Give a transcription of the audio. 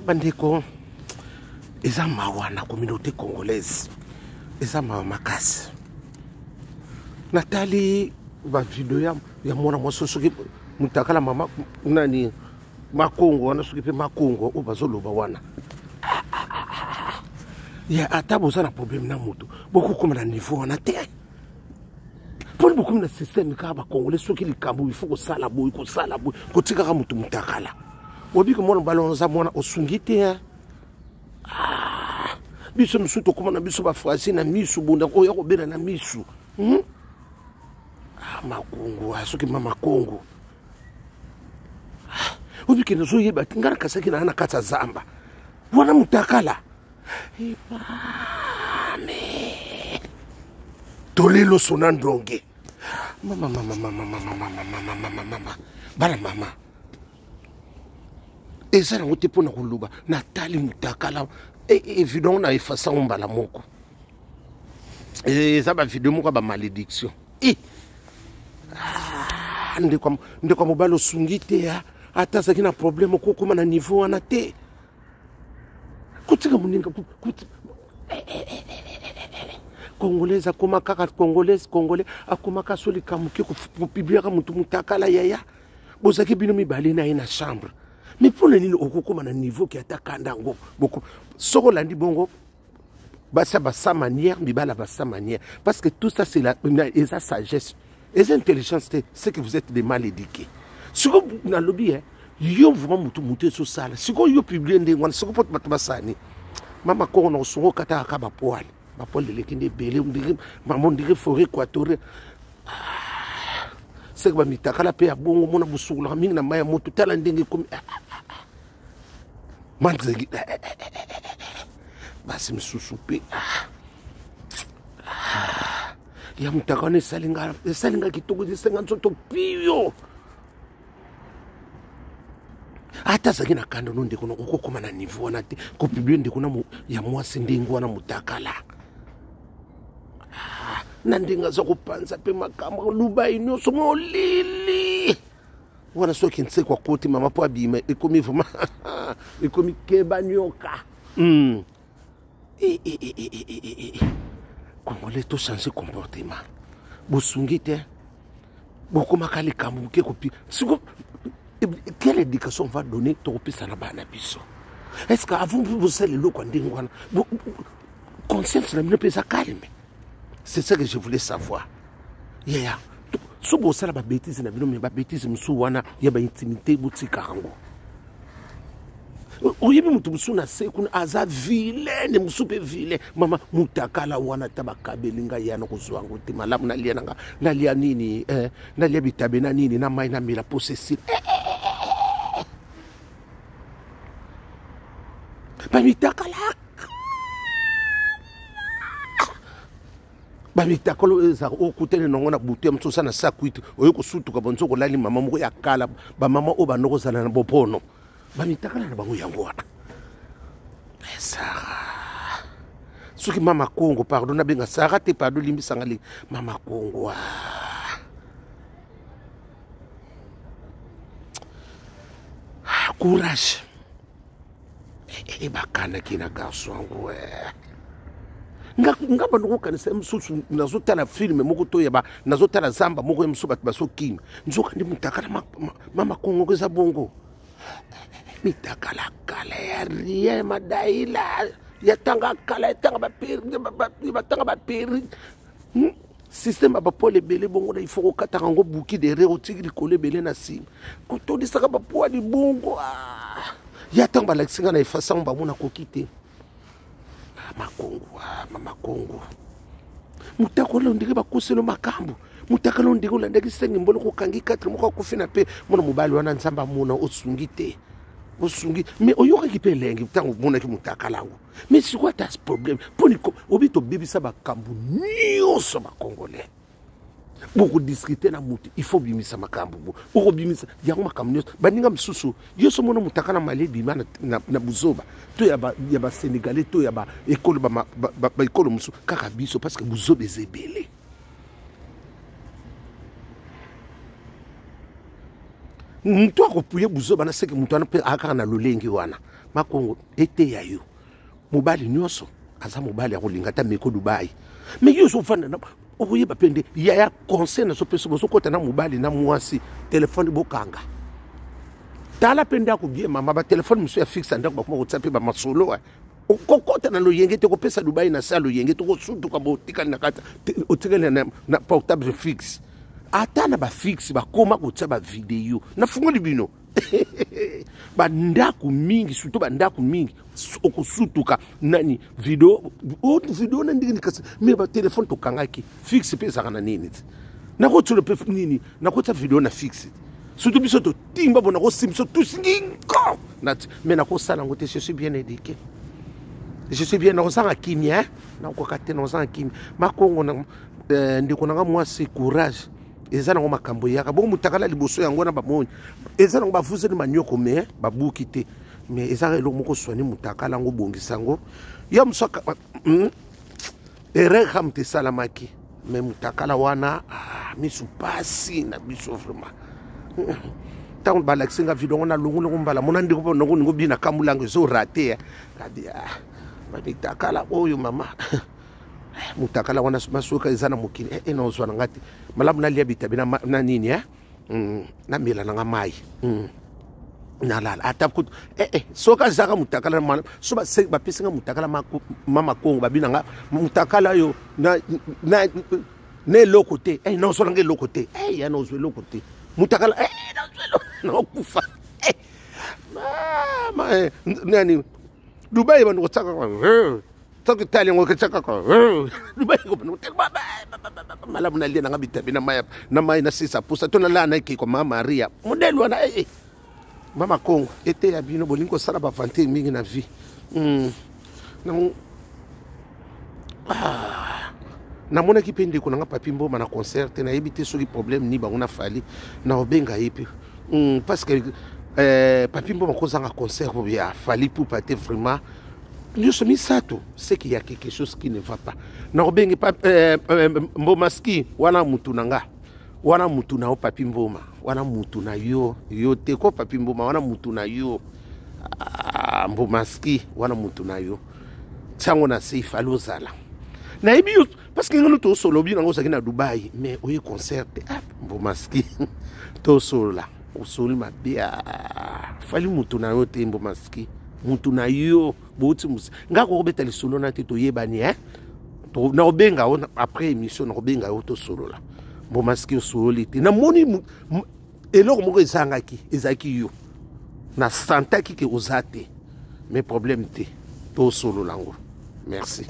bandeko eza mawa na communauté congolaise eza mawa makasi natali ba video ya mwana mwaso soki mutakala mama nani makongo wana soki pe makongo o bazoloba wana ya atabo za na problème na mutu beaucoup comme na niveau wana te pour beaucoup na système ka ba congolais soki likambo il faut ko sala boy ko tika ka mutu mutakala obi ko mwana balon za mwana osungite biso musuto kuma na biso ba frasi na misu bunda ko ya ko bela na misu makongo soki mama kongo obi ke nazo yeba tingara kasaki na kata zamba wana mutakala mame tolelo sonandonge mama bala mama ezana wote pona kuluba natali mutakala évidemment na efasa mbala moko eza ba video moko ba malédiction ndeko mobalo sungite ya ata saki na problème ko kuma na niveau wana te kutika muninga congolais akoma kaka congolais akoma ka soli kamuke ko publier ka mutu mutakala yaya bozaki bino mibale na ina chambre mais pour nini okokoma na niveau ki atakanda ngo boko soko landi bongo basa manière mibala basa manière parce que tout ça c'est la sagesse et intelligence c'est que vous êtes des mal éduqués si vous na lobby yo vraiment mutu so sala si vous yo publier ndengwana si vous pot batubasani mama ko no songo kata ka ba poil de lekinde belé maman dire forêt équatoriale c'est que ba mitakala pe ya bongo mona busula mingi na maya moto tala ndenge comme manzegi basi msusupe ya mutakane salinga kitoko disenga nzoto pio ata zaki na kando no ndeko no kokoma na niveau na te ko publier ndeko na ya mwasi ndengo wana mutakala na ndenga za kupanza pe makambo luba inyoso molili wana soki nse kwa koti mama po abima ekomi vraiment ekomi keba nyoka Congolais to changer comportement bosungite bokoma kali kambuke kopi siko quelle éducation va donner topisa na bana biso est-ce que avant vous allez le ndingwana conscience na pesa calme c'est ça que je voulais savoir so bo sala ba bêtise na bino me ba bêtise musu wana ya ba intimité butika rango oyebi mutu musu na se kuna aza vilaine musu pe vilaine mama mutakala wana tabakabelinga yana kuzwango te malamu nalia nini nalia bitabe na nini na mai na mila possessive bamitakala bamitakolo eza okutene nongo na butu ya msosa na sakuite oyeko sutuka bonzo ko lali mama moko ya kala ba mama o banoko zala na bopono bamitakala na bango yango wana Sarah soki mama Kongo pardon na benga Sarah te pardon limbisanga le mama Kongo courage bakana kina garçon nga banoko kanisa msusu nazotala film moko to yaba nazotala zamba moko msusu bat basokim nzoka ndi mutakala mama Kongo kweza bongo mitakala kala ya rien madaila ya tanga kala ya tanga ba peri système ba pole belé bongo na il faut kata rango buki de rerotiki likole belé na sim ko to disaka ba poa di bongo ya tanga ba laksinga na efasa mba mona kokite mama Kongo mutakolo ndike bakoselo makambo mutakalo ndike ulandeki sengi mbolo ko kangi 4 moko kufina pe mona mobali wana nzamba mona osungite mais oyoka ki pe lengi tango mona ki mutakalango mais c'est quoi tas problème poniko obito bibisa bakambo nyonso ba congolais beaucoup discuter na mutu il faut bimisa makambo bo bimisa yango makambo nyonso baninga msusu yoso mona mutakala malebi mana na buzoba to ya ba sénégalais to ya ba école ba école musu kaka biso parce que buzoba ezebele mutu akopuye buzoba na seke mutu anape akaka na lolengi wana makongo ete ya yo mobali nyonso aza mobali akolinga ta meko Dubai mais yo so fanda okoyeba pende ya conseil na so peso boso kota na mobali na mwasi telefone bokanga tala pende akobie mama ba telefone musu ya fixe ndako bakoma kotsape ba masolo okokota na loyenge te kopesa Dubai na sa loyenge to kosutuka botika na kata otikele na portable fixe atana ba fixe bakoma kotsa ba video na fungoli bino ba ndako mingi surtout ba ndako mingi okosutuka nani video na ndini kasi mais ba telefone to kangaki fixe pesa kana nini na ko tsholo pe nini na ko tsa video na fixe surtout biso to timba bona ko simso tout singinko na mais na ko sala ngote je suis bien éduqué. Je suis bien dans un kimia, na ko kate dans un kimia. Makongo na ndiko nanga moi c'est courage. Eza na makambo yaka bo mutakala liboso yango na bamoni. Eza na ba vuze ni manyoko me ba bukite. Mais eza elo moko soigner mutakala ngo bongisa ngo. Ya msaka ere khamte salamaki. Mais mutakala wana misu pasi na biso vraiment. Tant balaksinga vidongo na lungu mbala mona ndiko bongo ngo bina kamulango zo raté. Kadi Takala oyo mama mutakala wana masuka izana mukini na uzwana ngati malamu nalia bitabina na nini na mila na ngamai na lala atapku soka zaka mutakala mama so ba se ba pisinga mutakala mama kongo babina nga mutakala yo na ne lokote na uzwana nge lokote ya na uzwe lokote mutakala na uzwe no kufa mama nani Dubai bana kutaka kwa toki tali ngo kutaka kwa Dubai ko bana kutaka malamu na lia na ngabita bina na mai na sisa pusa to na la na ki ko mama Maria modelo na mama Kongo ete ya bino bolingo sala ba fante mingi na vie na mona kipindi ko na papi mboma na concert na ebite so ki problème ni ba una fali na obenga yipi parce que papi mboma kozanga concert ya fali pour pâté vraiment nous sommes sato c'est qu'il y a quelque chose qui ne va pas na obengi mboma ski wana mutu nanga wana mutu na papi mboma wana mutu na yo te ko papi mboma wana mutu na yo mboma ski wana mutu na yo tsango na safe alozala na ebi parce que nous to solo bi nango sakina Dubai mais oye concert mboma ski to solo la usuli mabia fali mutu na yo te mboma ski mutu na yo boti mus ngako kobeta lisolo na te to yebani to na obenga après émission na obenga yo to solo la mboma ski solo te na moni eloko moko ezaki yo na santaki ke ozate mais problème te to solo lango merci.